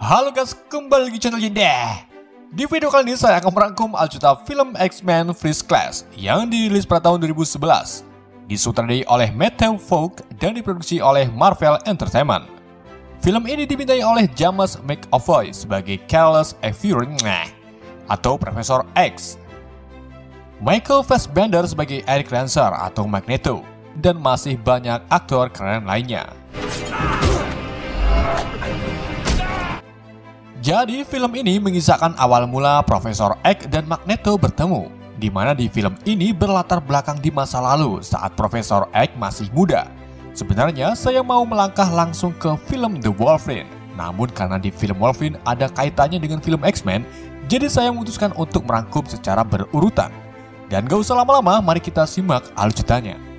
Halo guys, kembali di channel Yinda. Di video kali ini saya akan merangkum aljuta film X-Men First Class yang dirilis pada tahun 2011, disutradarai oleh Matthew Vaughn dan diproduksi oleh Marvel Entertainment. Film ini dibintangi oleh James McAvoy sebagai Charles Xavier atau Profesor X, Michael Fassbender sebagai Erik Lancer atau Magneto, dan masih banyak aktor keren lainnya. Jadi film ini mengisahkan awal mula Profesor X dan Magneto bertemu, di mana di film ini berlatar belakang di masa lalu saat Profesor X masih muda. Sebenarnya saya mau melangkah langsung ke film The Wolverine, namun karena di film Wolverine ada kaitannya dengan film X-Men, jadi saya memutuskan untuk merangkum secara berurutan. Dan gak usah lama-lama, mari kita simak aljutannya.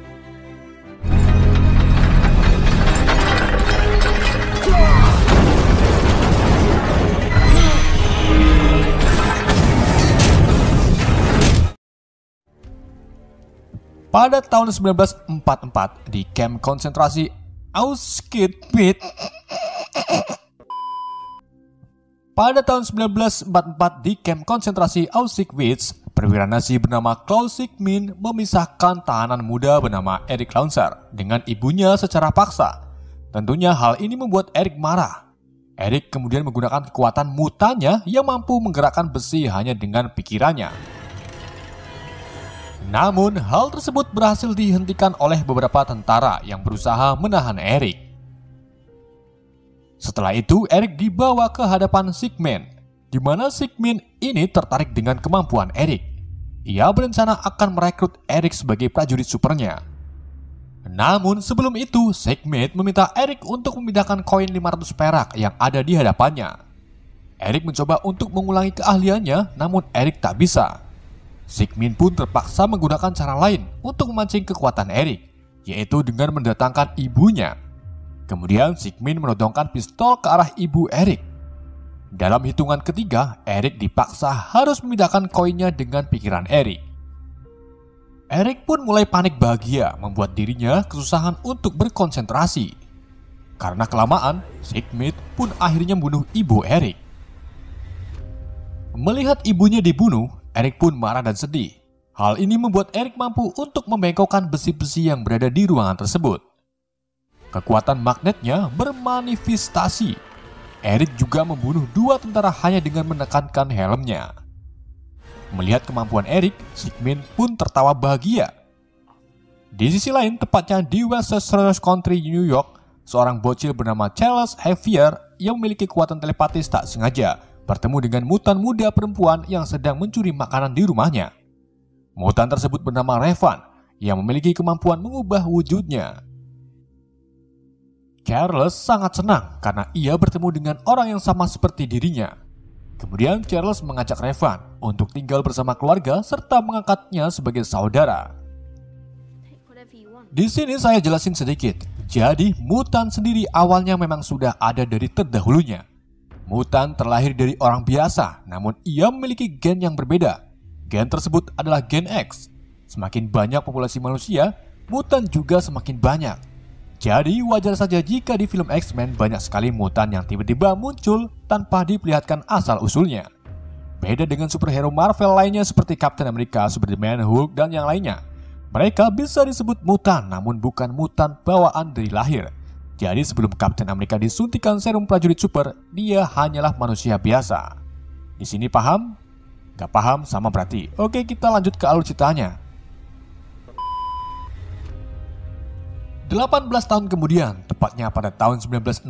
Pada tahun 1944 di kamp konsentrasi Auschwitz. Perwira Nazi bernama Klaus Siegmund memisahkan tahanan muda bernama Erik Lancer dengan ibunya secara paksa. Tentunya hal ini membuat Erik marah. Erik kemudian menggunakan kekuatan mutannya yang mampu menggerakkan besi hanya dengan pikirannya. Namun, hal tersebut berhasil dihentikan oleh beberapa tentara yang berusaha menahan Erik. Setelah itu, Erik dibawa ke hadapan Siegmund, di mana Siegmund ini tertarik dengan kemampuan Erik. Ia berencana akan merekrut Erik sebagai prajurit supernya. Namun, sebelum itu, Siegmund meminta Erik untuk memindahkan koin 500 perak yang ada di hadapannya. Erik mencoba untuk mengulangi keahliannya, namun Erik tak bisa. Siegmund pun terpaksa menggunakan cara lain untuk memancing kekuatan Erik, yaitu dengan mendatangkan ibunya. Kemudian Siegmund menodongkan pistol ke arah ibu Erik. Dalam hitungan ketiga, Erik dipaksa harus memindahkan koinnya dengan pikiran Erik. Erik pun mulai panik bahagia, membuat dirinya kesusahan untuk berkonsentrasi. Karena kelamaan, Siegmund pun akhirnya membunuh ibu Erik. Melihat ibunya dibunuh, Erik pun marah dan sedih. Hal ini membuat Erik mampu untuk membengkokkan besi-besi yang berada di ruangan tersebut. Kekuatan magnetnya bermanifestasi. Erik juga membunuh 2 tentara hanya dengan menekankan helmnya. Melihat kemampuan Erik, Siegmund pun tertawa bahagia. Di sisi lain, tepatnya di Westchester County, New York, seorang bocil bernama Charles Xavier yang memiliki kekuatan telepatis tak sengaja bertemu dengan mutan muda perempuan yang sedang mencuri makanan di rumahnya. Mutan tersebut bernama Revan yang memiliki kemampuan mengubah wujudnya. Charles sangat senang karena ia bertemu dengan orang yang sama seperti dirinya. Kemudian Charles mengajak Revan untuk tinggal bersama keluarga serta mengangkatnya sebagai saudara. Di sini saya jelasin sedikit. Jadi mutan sendiri awalnya memang sudah ada dari terdahulunya. Mutan terlahir dari orang biasa, namun ia memiliki gen yang berbeda. Gen tersebut adalah gen X. Semakin banyak populasi manusia, mutan juga semakin banyak. Jadi wajar saja jika di film X-Men banyak sekali mutan yang tiba-tiba muncul tanpa diperlihatkan asal-usulnya. Beda dengan superhero Marvel lainnya seperti Captain America, Superman, Hulk, dan yang lainnya. Mereka bisa disebut mutan, namun bukan mutan bawaan dari lahir. Jadi sebelum Captain America disuntikan serum prajurit super, dia hanyalah manusia biasa. Di sini paham? Gak paham sama berarti. Oke, kita lanjut ke alur ceritanya. 18 tahun kemudian, tepatnya pada tahun 1962,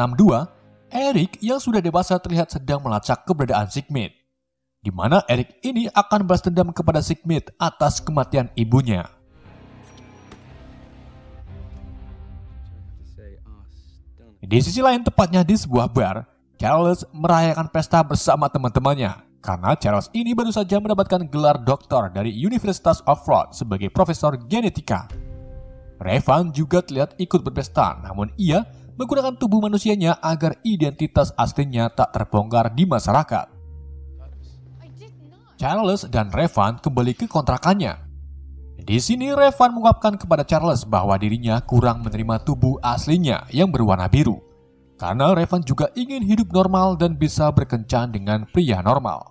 Erik yang sudah dewasa terlihat sedang melacak keberadaan Siegmund. Di mana Erik ini akan balas dendam kepada Siegmund atas kematian ibunya. Di sisi lain, tepatnya di sebuah bar, Charles merayakan pesta bersama teman-temannya karena Charles ini baru saja mendapatkan gelar doktor dari Universitas Oxford sebagai profesor genetika. Revan juga terlihat ikut berpesta, namun ia menggunakan tubuh manusianya agar identitas aslinya tak terbongkar di masyarakat. Charles dan Revan kembali ke kontrakannya. Di sini Revan mengungkapkan kepada Charles bahwa dirinya kurang menerima tubuh aslinya yang berwarna biru. Karena Revan juga ingin hidup normal dan bisa berkencan dengan pria normal.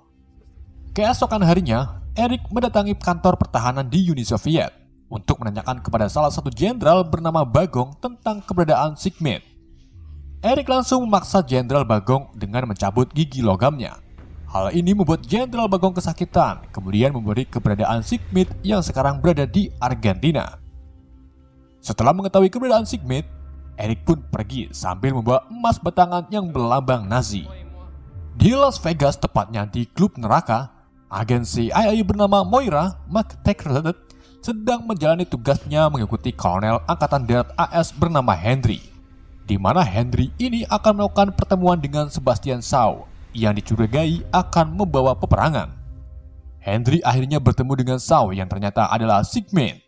Keesokan harinya, Eric mendatangi kantor pertahanan di Uni Soviet untuk menanyakan kepada salah satu jenderal bernama Bagong tentang keberadaan Sigmund. Eric langsung memaksa Jenderal Bagong dengan mencabut gigi logamnya. Hal ini membuat Jenderal Bagong kesakitan, kemudian memberi keberadaan Sigmund yang sekarang berada di Argentina. Setelah mengetahui keberadaan Sigmund, Eric pun pergi sambil membawa emas batangan yang berlambang Nazi. Di Las Vegas, tepatnya di klub neraka, agen CIA bernama Moira McTaggart sedang menjalani tugasnya mengikuti kolonel Angkatan Darat AS bernama Henry, di mana Henry ini akan melakukan pertemuan dengan Sebastian Shaw yang dicurigai akan membawa peperangan. Henry akhirnya bertemu dengan Shaw yang ternyata adalah Sigmund.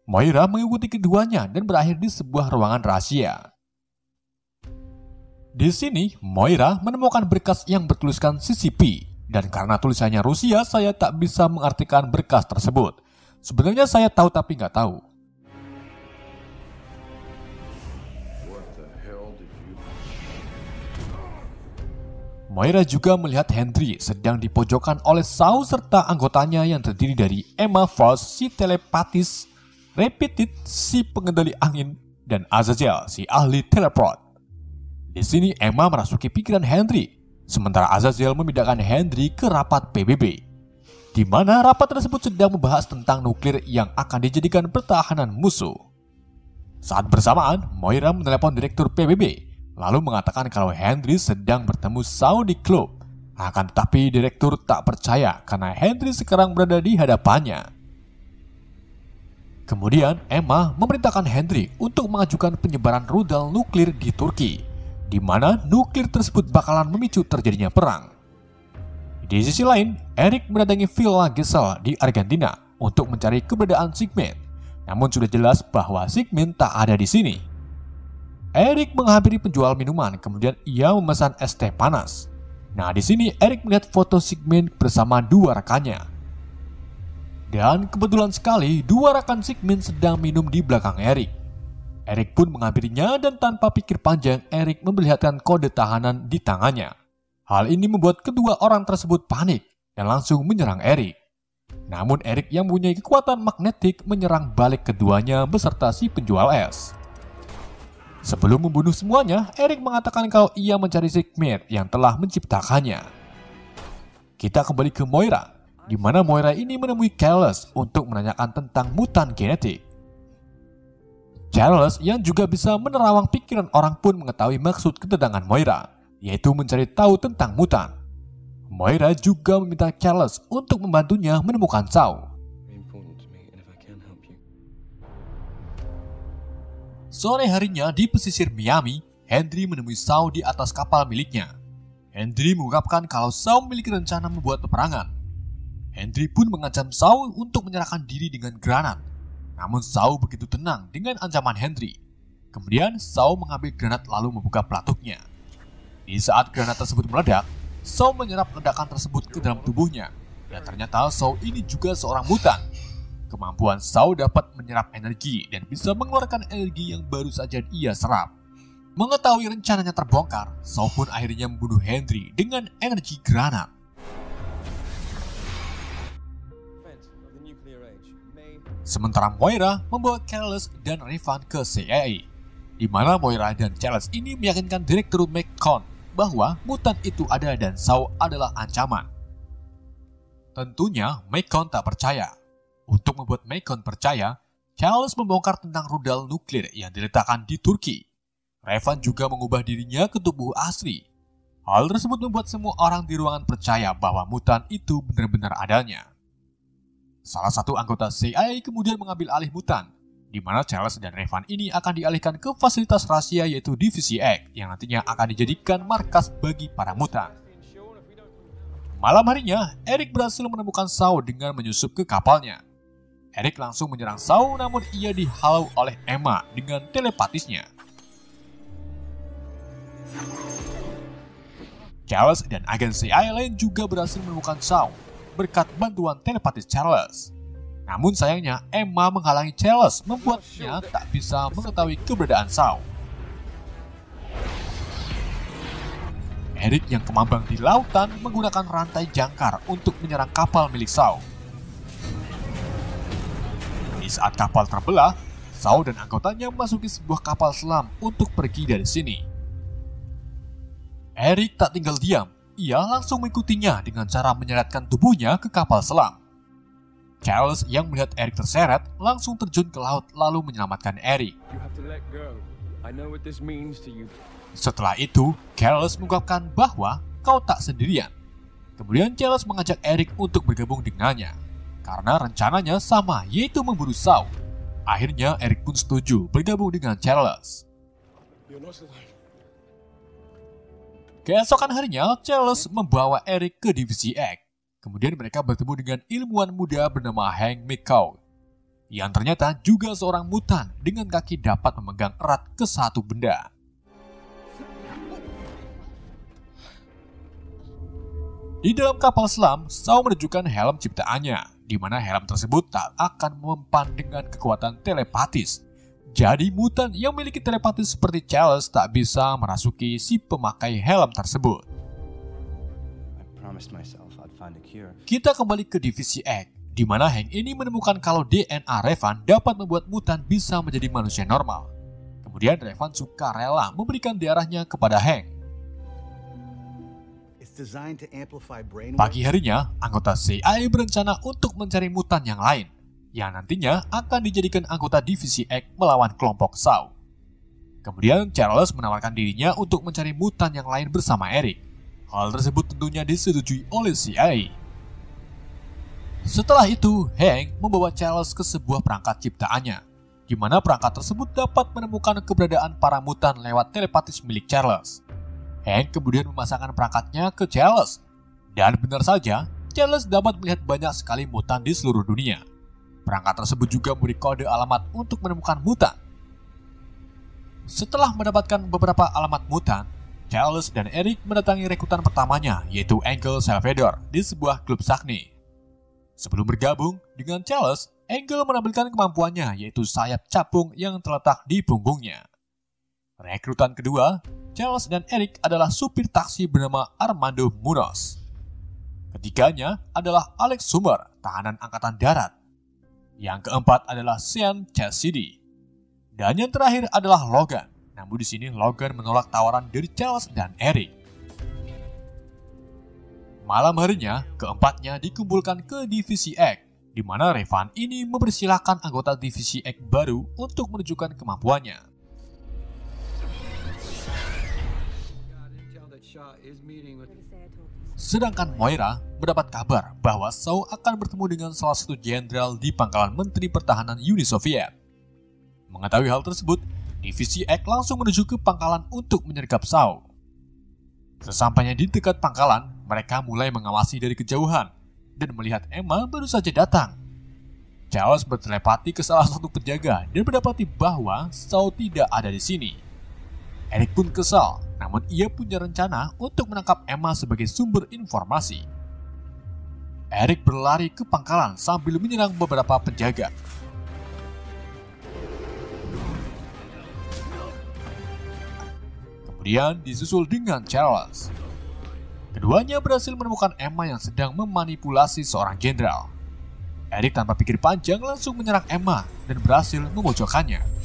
Moira mengikuti keduanya dan berakhir di sebuah ruangan rahasia. Di sini, Moira menemukan berkas yang bertuliskan CCP, dan karena tulisannya Rusia, saya tak bisa mengartikan berkas tersebut. Sebenarnya saya tahu tapi nggak tahu. Moira juga melihat Henry sedang dipojokkan oleh Shaw serta anggotanya yang terdiri dari Emma Frost, si telepatis, Repetit, si pengendali angin, dan Azazel, si ahli teleport. Di sini Emma merasuki pikiran Henry, sementara Azazel memindahkan Henry ke rapat PBB, di mana rapat tersebut sedang membahas tentang nuklir yang akan dijadikan pertahanan musuh. Saat bersamaan, Moira menelepon direktur PBB, lalu mengatakan kalau Henry sedang bertemu Shaw di klub. Akan tetapi direktur tak percaya karena Henry sekarang berada di hadapannya. Kemudian Emma memerintahkan Henry untuk mengajukan penyebaran rudal nuklir di Turki, di mana nuklir tersebut bakalan memicu terjadinya perang. Di sisi lain, Eric mendatangi Villa Gesell di Argentina untuk mencari keberadaan Sigmund. Namun sudah jelas bahwa Sigmund tak ada di sini. Eric menghampiri penjual minuman, kemudian ia memesan es teh panas. Nah, di sini Eric melihat foto Sigmund bersama dua rekannya. Dan kebetulan sekali, dua rekan Sigmund sedang minum di belakang Eric. Eric pun menghampirinya dan tanpa pikir panjang, Eric memperlihatkan kode tahanan di tangannya. Hal ini membuat kedua orang tersebut panik dan langsung menyerang Eric. Namun Eric yang mempunyai kekuatan magnetik menyerang balik keduanya beserta si penjual es. Sebelum membunuh semuanya, Eric mengatakan kalau ia mencari Sigmund yang telah menciptakannya. Kita kembali ke Moira, di mana Moira ini menemui Charles untuk menanyakan tentang mutan genetik. Charles yang juga bisa menerawang pikiran orang pun mengetahui maksud kedatangan Moira, yaitu mencari tahu tentang mutan. Moira juga meminta Charles untuk membantunya menemukan Shaw. Sore harinya di pesisir Miami, Henry menemui Shaw di atas kapal miliknya. Henry mengungkapkan kalau Shaw memiliki rencana membuat peperangan. Henry pun mengancam Shaw untuk menyerahkan diri dengan granat. Namun Shaw begitu tenang dengan ancaman Henry. Kemudian Shaw mengambil granat lalu membuka pelatuknya. Di saat granat tersebut meledak, Shaw menyerap ledakan tersebut ke dalam tubuhnya. Dan ternyata Shaw ini juga seorang mutan. Kemampuan Shaw dapat menyerap energi dan bisa mengeluarkan energi yang baru saja ia serap. Mengetahui rencananya terbongkar, Shaw pun akhirnya membunuh Henry dengan energi granat. Sementara Moira membawa Charles dan Revan ke CIA, di mana Moira dan Charles ini meyakinkan Direktur McCone bahwa mutan itu ada dan Shaw adalah ancaman. Tentunya McCone tak percaya. Untuk membuat McCone percaya, Charles membongkar tentang rudal nuklir yang diletakkan di Turki. Revan juga mengubah dirinya ke tubuh asli. Hal tersebut membuat semua orang di ruangan percaya bahwa mutan itu benar-benar adanya. Salah satu anggota CIA kemudian mengambil alih mutan, di mana Charles dan Revan ini akan dialihkan ke fasilitas rahasia yaitu Divisi X yang nantinya akan dijadikan markas bagi para mutan. Malam harinya, Eric berhasil menemukan Shaw dengan menyusup ke kapalnya. Eric langsung menyerang Shaw, namun ia dihalau oleh Emma dengan telepatisnya. Charles dan agen CIA lain juga berhasil menemukan Shaw berkat bantuan telepatis Charles. Namun sayangnya Emma menghalangi Charles, membuatnya tak bisa mengetahui keberadaan Shaw. Eric yang kemambang di lautan menggunakan rantai jangkar untuk menyerang kapal milik Shaw. Di saat kapal terbelah, Shaw dan anggotanya memasuki sebuah kapal selam untuk pergi dari sini. Eric tak tinggal diam, ia langsung mengikutinya dengan cara menyeretkan tubuhnya ke kapal selam. Charles yang melihat Eric terseret langsung terjun ke laut lalu menyelamatkan Eric. Setelah itu, Charles mengungkapkan bahwa kau tak sendirian. Kemudian Charles mengajak Eric untuk bergabung dengannya, karena rencananya sama, yaitu memburu Shaw. Akhirnya Eric pun setuju bergabung dengan Charles. Keesokan harinya, Charles membawa Eric ke divisi X. Kemudian mereka bertemu dengan ilmuwan muda bernama Hank McCoy, yang ternyata juga seorang mutan dengan kaki dapat memegang erat ke satu benda. Di dalam kapal selam, Shaw menunjukkan helm ciptaannya, di mana helm tersebut tak akan mempan dengan kekuatan telepatis. Jadi mutan yang memiliki telepatis seperti Charles tak bisa merasuki si pemakai helm tersebut. Kita kembali ke divisi X, di mana Hank ini menemukan kalau DNA Revan dapat membuat mutan bisa menjadi manusia normal. Kemudian Revan sukarela memberikan darahnya kepada Hank. Pagi harinya, anggota CIA berencana untuk mencari mutan yang lain, yang nantinya akan dijadikan anggota divisi X melawan kelompok Shaw. Kemudian Charles menawarkan dirinya untuk mencari mutan yang lain bersama Eric. Hal tersebut tentunya disetujui oleh CIA. Setelah itu, Hank membawa Charles ke sebuah perangkat ciptaannya, di mana perangkat tersebut dapat menemukan keberadaan para mutan lewat telepatis milik Charles. Hank kemudian memasangkan perangkatnya ke Charles. Dan benar saja, Charles dapat melihat banyak sekali mutan di seluruh dunia. Perangkat tersebut juga memberi kode alamat untuk menemukan mutan. Setelah mendapatkan beberapa alamat mutan, Charles dan Eric mendatangi rekrutan pertamanya, yaitu Angel Salvador, di sebuah klub Sakni. Sebelum bergabung dengan Charles, Angel menampilkan kemampuannya, yaitu sayap capung yang terletak di punggungnya. Rekrutan kedua, Charles dan Eric adalah supir taksi bernama Armando Munoz. Ketiganya adalah Alex Summer, tahanan angkatan darat. Yang keempat adalah Sean Cassidy. Dan yang terakhir adalah Logan. Namun di sini Logan menolak tawaran dari Charles dan Eric. Malam harinya, keempatnya dikumpulkan ke divisi X, di mana Revan ini mempersilahkan anggota divisi X baru untuk menunjukkan kemampuannya. Sedangkan Moira mendapat kabar bahwa Shaw akan bertemu dengan salah satu jenderal di pangkalan Menteri Pertahanan Uni Soviet. Mengetahui hal tersebut, divisi X langsung menuju ke pangkalan untuk menyergap Shaw. Sesampainya di dekat pangkalan, mereka mulai mengawasi dari kejauhan dan melihat Emma baru saja datang. Charles bertelepati ke salah satu penjaga dan mendapati bahwa Shaw tidak ada di sini. Eric pun kesal, namun ia punya rencana untuk menangkap Emma sebagai sumber informasi. Eric berlari ke pangkalan sambil menyerang beberapa penjaga. Kemudian disusul dengan Charles. Keduanya berhasil menemukan Emma yang sedang memanipulasi seorang jenderal. Eric tanpa pikir panjang langsung menyerang Emma dan berhasil memojokkannya.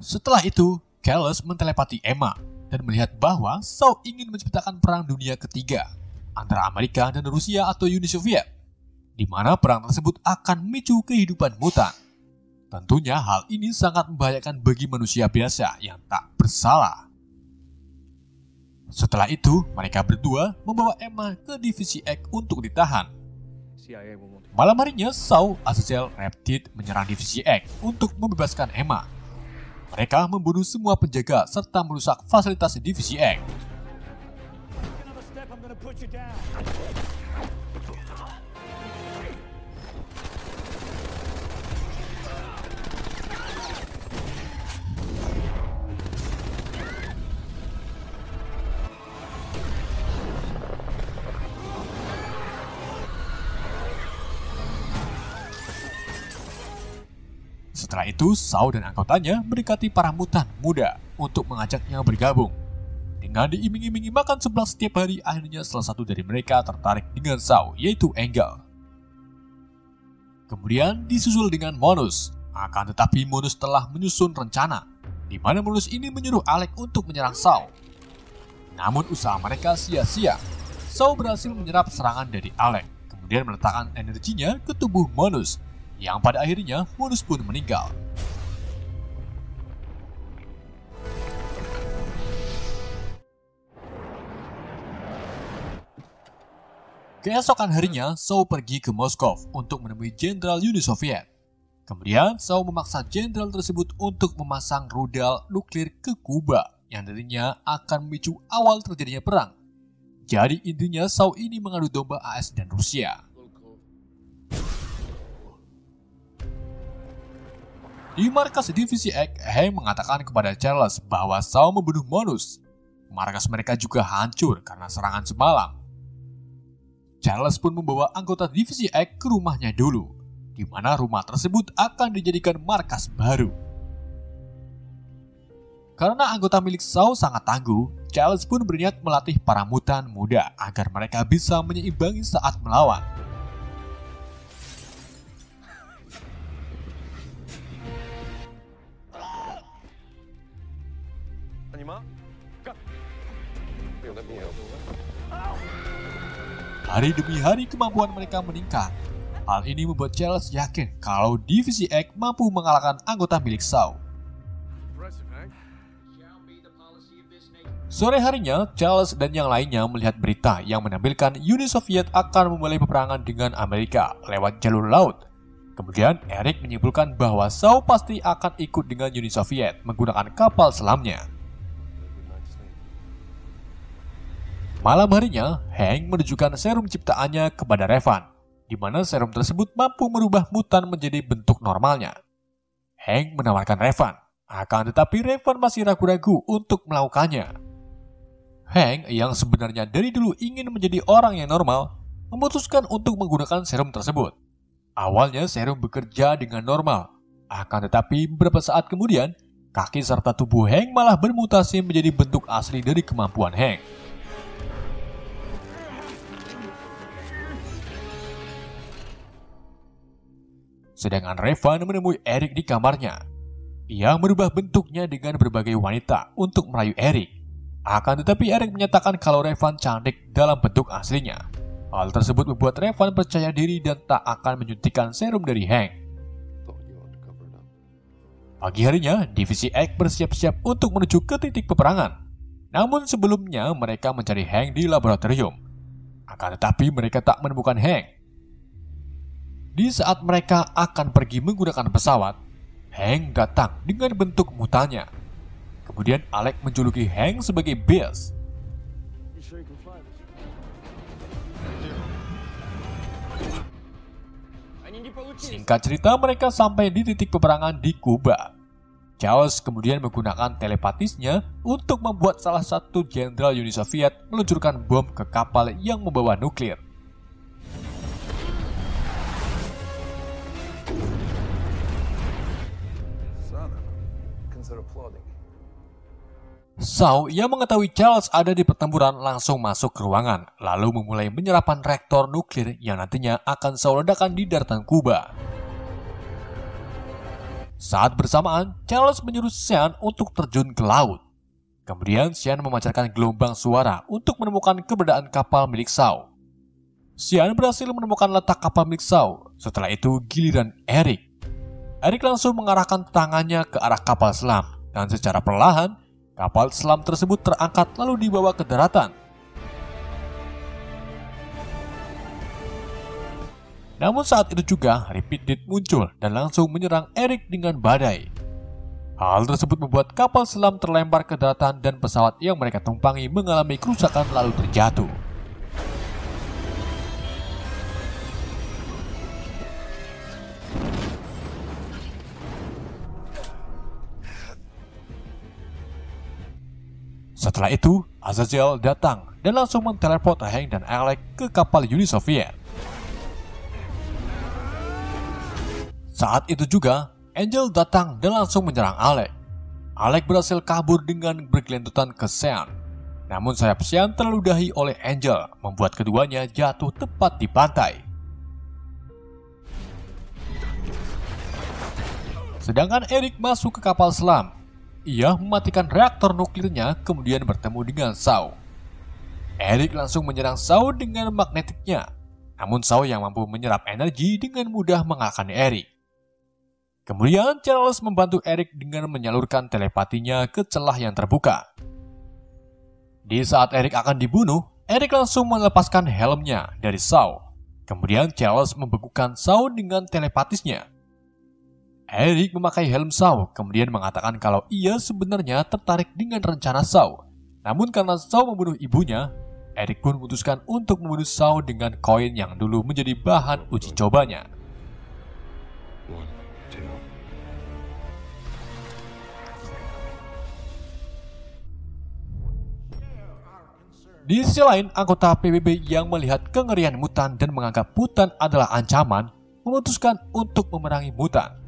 Setelah itu, Charles mentelepati Emma dan melihat bahwa Shaw ingin menciptakan perang dunia ketiga antara Amerika dan Rusia atau Uni Soviet, di mana perang tersebut akan memicu kehidupan mutan. Tentunya hal ini sangat membahayakan bagi manusia biasa yang tak bersalah. Setelah itu, mereka berdua membawa Emma ke divisi X untuk ditahan. Malam harinya, Shaw, Azazel, Reptid menyerang divisi X untuk membebaskan Emma. Mereka membunuh semua penjaga serta merusak fasilitas divisi X. Setelah itu, Shaw dan anggotanya mendekati para mutan muda untuk mengajaknya bergabung. Dengan diiming-imingi makan seblak setiap hari, akhirnya salah satu dari mereka tertarik dengan Shaw, yaitu Engel. Kemudian disusul dengan Monus. Akan tetapi Monus telah menyusun rencana, di mana Monus ini menyuruh Alec untuk menyerang Shaw. Namun usaha mereka sia-sia. Shaw berhasil menyerap serangan dari Alec, kemudian meletakkan energinya ke tubuh Monus, yang pada akhirnya Monus pun meninggal. Keesokan harinya, Shaw pergi ke Moskow untuk menemui Jenderal Uni Soviet. Kemudian, Shaw memaksa jenderal tersebut untuk memasang rudal nuklir ke Kuba, yang nantinya akan memicu awal terjadinya perang. Jadi intinya Shaw ini mengadu domba AS dan Rusia. Di markas Divisi X, Hank mengatakan kepada Charles bahwa Shaw membunuh Monus. Markas mereka juga hancur karena serangan semalam. Charles pun membawa anggota Divisi X ke rumahnya dulu, di mana rumah tersebut akan dijadikan markas baru. Karena anggota milik Shaw sangat tangguh, Charles pun berniat melatih para mutan muda agar mereka bisa menyeimbangi saat melawan. Hari demi hari kemampuan mereka meningkat. Hal ini membuat Charles yakin kalau Divisi X mampu mengalahkan anggota milik Shaw. Sore harinya, Charles dan yang lainnya melihat berita yang menampilkan Uni Soviet akan memulai peperangan dengan Amerika lewat jalur laut. Kemudian Eric menyimpulkan bahwa Shaw pasti akan ikut dengan Uni Soviet menggunakan kapal selamnya. Malam harinya, Hank menunjukkan serum ciptaannya kepada Revan, di mana serum tersebut mampu merubah mutan menjadi bentuk normalnya. Hank menawarkan Revan, akan tetapi Revan masih ragu-ragu untuk melakukannya. Hank yang sebenarnya dari dulu ingin menjadi orang yang normal, memutuskan untuk menggunakan serum tersebut. Awalnya serum bekerja dengan normal, akan tetapi beberapa saat kemudian, kaki serta tubuh Hank malah bermutasi menjadi bentuk asli dari kemampuan Hank. Sedangkan Revan menemui Eric di kamarnya. Ia merubah bentuknya dengan berbagai wanita untuk merayu Eric. Akan tetapi Eric menyatakan kalau Revan cantik dalam bentuk aslinya. Hal tersebut membuat Revan percaya diri dan tak akan menyuntikkan serum dari Hank. Pagi harinya, Divisi X bersiap-siap untuk menuju ke titik peperangan. Namun sebelumnya mereka mencari Hank di laboratorium. Akan tetapi mereka tak menemukan Hank. Di saat mereka akan pergi menggunakan pesawat, Hank datang dengan bentuk mutannya. Kemudian Alec menjuluki Hank sebagai Beast. Singkat cerita, mereka sampai di titik peperangan di Kuba. Charles kemudian menggunakan telepatisnya untuk membuat salah satu jenderal Uni Soviet meluncurkan bom ke kapal yang membawa nuklir. Shaw yang mengetahui Charles ada di pertempuran langsung masuk ke ruangan, lalu memulai menyerapkan reaktor nuklir yang nantinya akan Shaw ledakan di daratan Kuba. Saat bersamaan, Charles menyuruh Sean untuk terjun ke laut. Kemudian Sean memancarkan gelombang suara untuk menemukan keberadaan kapal milik Shaw. Sean berhasil menemukan letak kapal milik Shaw. Setelah itu giliran Eric. Eric langsung mengarahkan tangannya ke arah kapal selam, dan secara perlahan kapal selam tersebut terangkat lalu dibawa ke daratan. Namun saat itu juga Repeated muncul dan langsung menyerang Eric dengan badai. Hal tersebut membuat kapal selam terlempar ke daratan dan pesawat yang mereka tumpangi mengalami kerusakan lalu terjatuh. Setelah itu, Azazel datang dan langsung menteleport Hank dan Alec ke kapal Uni Soviet. Saat itu juga, Angel datang dan langsung menyerang Alec. Alec berhasil kabur dengan bergelentutan ke Sean. Namun sayap Sean terludahi oleh Angel, membuat keduanya jatuh tepat di pantai. Sedangkan Eric masuk ke kapal selam. Ia mematikan reaktor nuklirnya kemudian bertemu dengan Shaw. Eric langsung menyerang Shaw dengan magnetiknya. Namun Shaw yang mampu menyerap energi dengan mudah mengalahkan Eric. Kemudian Charles membantu Eric dengan menyalurkan telepatinya ke celah yang terbuka. Di saat Eric akan dibunuh, Eric langsung melepaskan helmnya dari Shaw. Kemudian Charles membekukan Shaw dengan telepatisnya. Eric memakai helm Shaw, kemudian mengatakan kalau ia sebenarnya tertarik dengan rencana Shaw. Namun karena Shaw membunuh ibunya, Eric pun memutuskan untuk membunuh Shaw dengan koin yang dulu menjadi bahan uji cobanya. Di sisi lain, anggota PBB yang melihat kengerian mutan dan menganggap mutan adalah ancaman, memutuskan untuk memerangi mutan.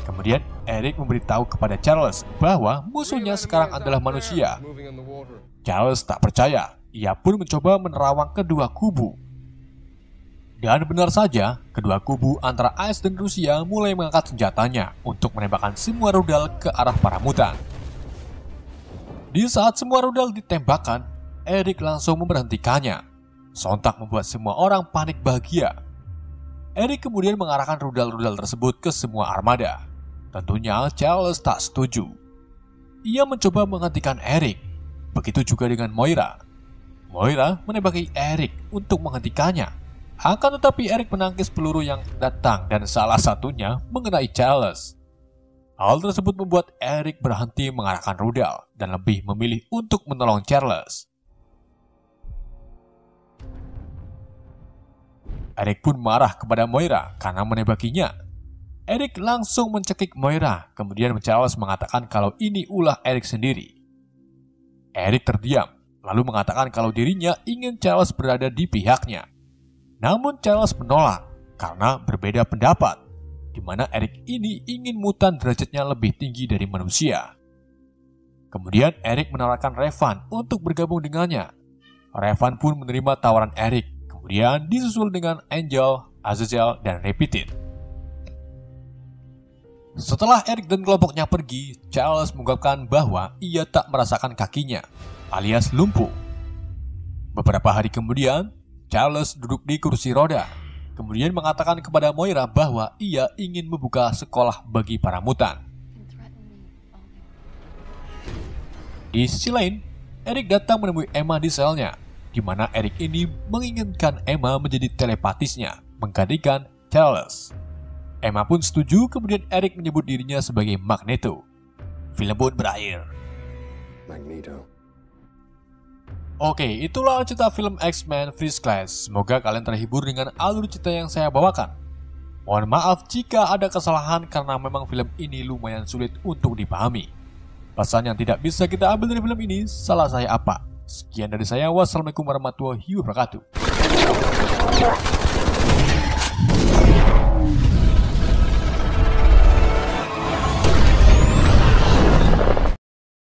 Kemudian, Eric memberitahu kepada Charles bahwa musuhnya sekarang adalah manusia. Charles tak percaya, ia pun mencoba menerawang kedua kubu. Dan benar saja, kedua kubu antara AS dan Rusia mulai mengangkat senjatanya untuk menembakkan semua rudal ke arah para mutan. Di saat semua rudal ditembakkan, Eric langsung memberhentikannya. Sontak membuat semua orang panik bahagia. Eric kemudian mengarahkan rudal-rudal tersebut ke semua armada. Tentunya Charles tak setuju. Ia mencoba menghentikan Eric. Begitu juga dengan Moira. Moira menembaki Eric untuk menghentikannya. Akan tetapi Eric menangkis peluru yang datang dan salah satunya mengenai Charles. Hal tersebut membuat Eric berhenti mengarahkan rudal dan lebih memilih untuk menolong Charles. Eric pun marah kepada Moira karena menembakinya. Eric langsung mencekik Moira, kemudian Charles mengatakan kalau ini ulah Eric sendiri. Eric terdiam, lalu mengatakan kalau dirinya ingin Charles berada di pihaknya. Namun Charles menolak karena berbeda pendapat, di mana Eric ini ingin mutan derajatnya lebih tinggi dari manusia. Kemudian Eric menawarkan Revan untuk bergabung dengannya. Revan pun menerima tawaran Eric, kemudian disusul dengan Angel, Azazel, dan Repeated. Setelah Eric dan kelompoknya pergi, Charles mengungkapkan bahwa ia tak merasakan kakinya, alias lumpuh. Beberapa hari kemudian, Charles duduk di kursi roda, kemudian mengatakan kepada Moira bahwa ia ingin membuka sekolah bagi para mutan. Di sisi lain, Eric datang menemui Emma di selnya, di mana Eric ini menginginkan Emma menjadi telepatisnya, menggantikan Charles. Emma pun setuju, kemudian Eric menyebut dirinya sebagai Magneto. Film pun berakhir. Magneto. Oke, itulah cerita film X-Men First Class. Semoga kalian terhibur dengan alur cerita yang saya bawakan. Mohon maaf jika ada kesalahan karena memang film ini lumayan sulit untuk dipahami. Pesan yang tidak bisa kita ambil dari film ini, salah saya apa? Sekian dari saya, wassalamualaikum warahmatullahi wabarakatuh.